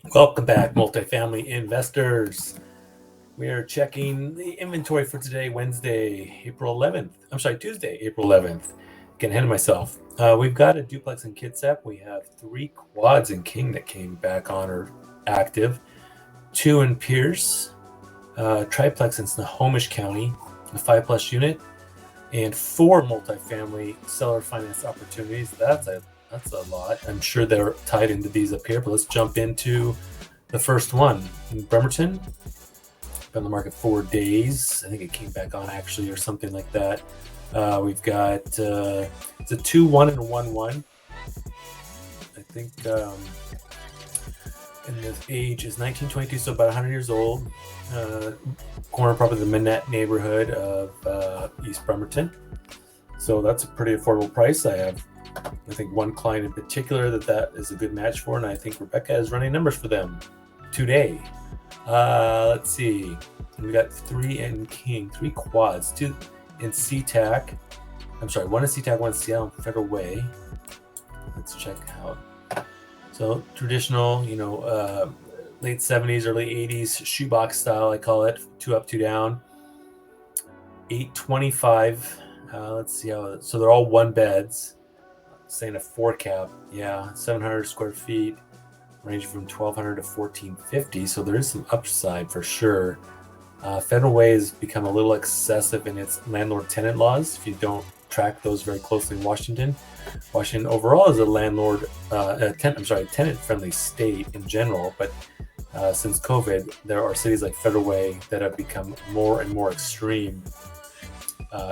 Welcome back, multifamily investors. We are checking the inventory for today, Wednesday, April 11th. I'm sorry, Tuesday, April 11th. Getting ahead of myself. We've got a duplex in Kitsap. We have 3 quads in King that came back on or active, 2 in Pierce, triplex in Snohomish County, a 5+ unit, and 4 multifamily seller finance opportunities. That's a lot. I'm sure they're tied into these up here, but let's jump into the first one in Bremerton. Been on the market 4 days. I think it came back on actually, or something like that. We've got it's a 2-1 and a 1-1. I think, and the age is 1922, so about 100 years old. Corner probably the Manette neighborhood of East Bremerton. So that's a pretty affordable price. I think one client in particular that is a good match for, and I think Rebecca is running numbers for them today. Let's see. We got 3 in King, 3 quads, 2 in SeaTac. I'm sorry, 1 in SeaTac, 1 in Seattle Federal Way. Let's check out. So traditional, late 70s, early 80s shoebox style, I call it. 2 up, 2 down. 825. Let's see how. So they're all 1 beds. Saying a 4 cap. Yeah, 700 square feet, ranging from 1,200 to 1,450. So there is some upside for sure. Federal Way has become a little excessive in its landlord-tenant laws. If you don't track those very closely in Washington, Washington overall is a tenant-friendly state in general. But since COVID, there are cities like Federal Way that have become more and more extreme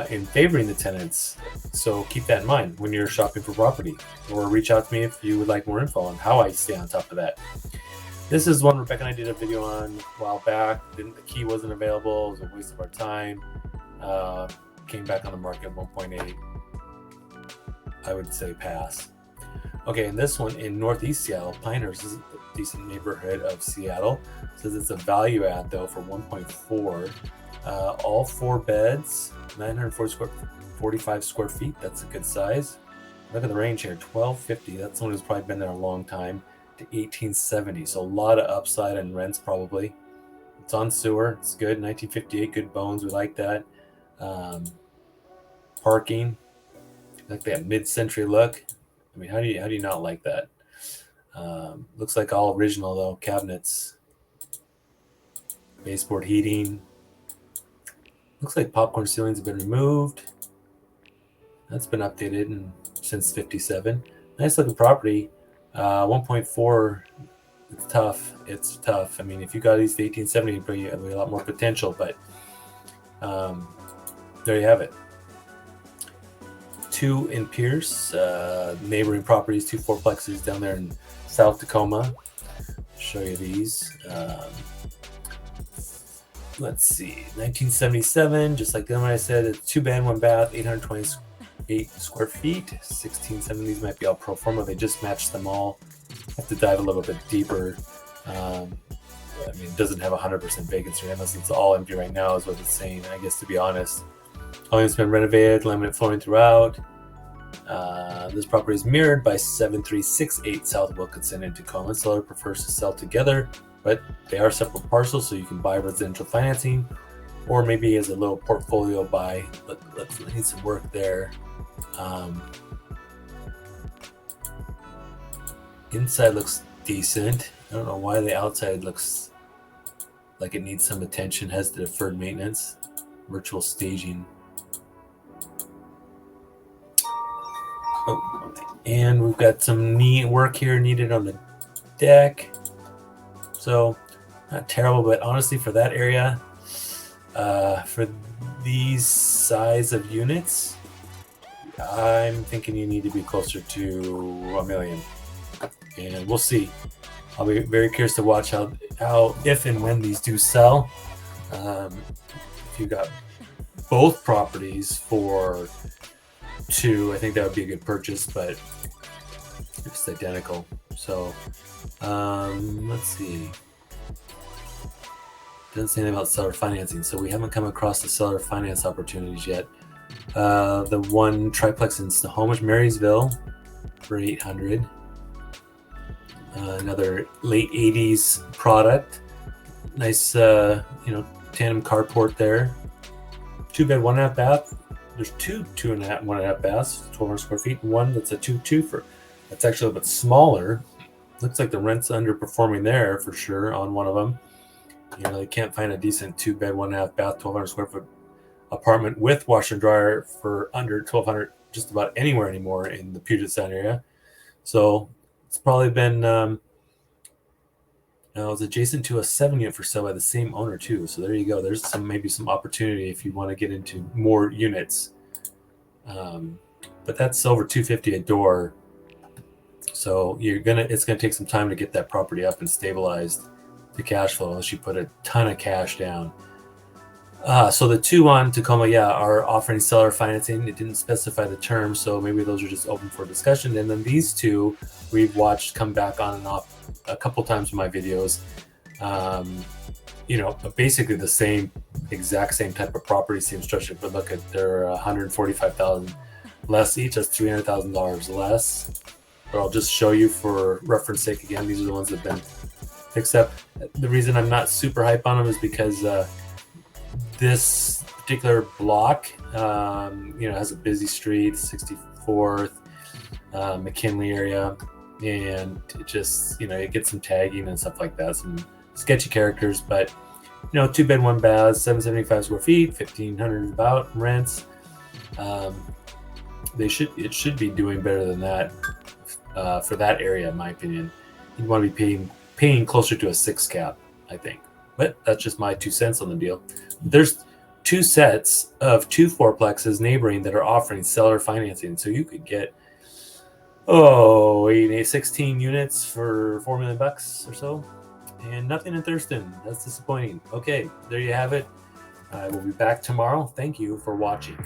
in favoring the tenants. So keep that in mind when you're shopping for property, or reach out to me if you would like more info on how I stay on top of that. This is one Rebecca and I did a video on a while back. The key wasn't available. It was a waste of our time. Came back on the market at 1.8. I would say pass. Okay, and this one in Northeast Seattle, Pinehurst is a decent neighborhood of Seattle. It says it's a value add though for 1.4. All 4 beds, 945 square feet. That's a good size. Look at the range here, 1,250. That's someone who's probably been there a long time, to 1,870. So a lot of upside in rents probably. It's on sewer. It's good. 1958, good bones. We like that. Parking, like that mid-century look. I mean, how do you not like that? Looks like all original though. Cabinets, baseboard heating. Looks like popcorn ceilings have been removed. That's been updated since 57. Nice looking property. 1.4. It's tough. I mean, if you got these to 1870, you have a lot more potential. But there you have it. 2 in Pierce. Neighboring properties, 2 fourplexes down there in South Tacoma. Show you these. Let's see, 1977, just like the one I said, it's 2 bed, 1 bath, 828 square feet. 1670s might be all pro forma. They just matched them all. Have to dive a little bit deeper. I mean, it doesn't have 100% vacancy unless it's all empty right now, is what it's saying. I guess, to be honest, home's been renovated, laminate flooring throughout. This property is mirrored by 7368 South Wilkinson in Tacoma. Seller prefers to sell together, but they are separate parcels, so you can buy residential financing, or maybe as a little portfolio buy. Let's need some work there. Inside looks decent. I don't know why the outside looks like it needs some attention. Has the deferred maintenance, virtual staging. Oh, and we've got some neat work here needed on the deck. So not terrible, but honestly, for that area, for these size of units, I'm thinking you need to be closer to $1 million. And we'll see. I'll be very curious to watch how if and when these do sell. If you got both properties for 2, I think that would be a good purchase, but it's identical. So let's see. Doesn't say anything about seller financing, so we haven't come across the seller finance opportunities yet. The 1 triplex in Snohomish, Marysville, for 800. Another late 80s product. Nice, tandem carport there. 2-bed, 1.5 bath. There's two 1.5 baths, 1,200 square feet, and one that's a 2-2 that's actually a little bit smaller. Looks like the rent's underperforming there for sure on one of them. They can't find a decent 2-bed, 1.5 bath, 1,200 square foot apartment with washer and dryer for under 1,200 just about anywhere anymore in the Puget Sound area. So it's probably been it's adjacent to a 7-unit for sale by the same owner too. So there you go. There's maybe some opportunity if you want to get into more units. But that's over $250 a door. So it's gonna take some time to get that property up and stabilized to cash flow unless you put a ton of cash down. So the two on Tacoma, are offering seller financing. It didn't specify the terms, so maybe those are just open for discussion. And then these two we've watched come back on and off a couple times in my videos. Basically the exact same type of property, same structure, but look at their $145,000 less each. That's $300,000 less. But I'll just show you for reference sake again. These are the ones that have been fixed up. The reason I'm not super hype on them is because this particular block, has a busy street, 64th, McKinley area, and it just, it gets some tagging and stuff like that, some sketchy characters, but 2-bed, 1 bath, 775 square feet, 1,500 about rents. It should be doing better than that for that area, in my opinion. You'd want to be paying closer to a 6 cap, I think. But that's just my 2 cents on the deal. There's 2 sets of 2 fourplexes neighboring that are offering seller financing. So you could get 16 units for $4 million or so. And nothing in Thurston. That's disappointing. Okay, there you have it. I will be back tomorrow. Thank you for watching.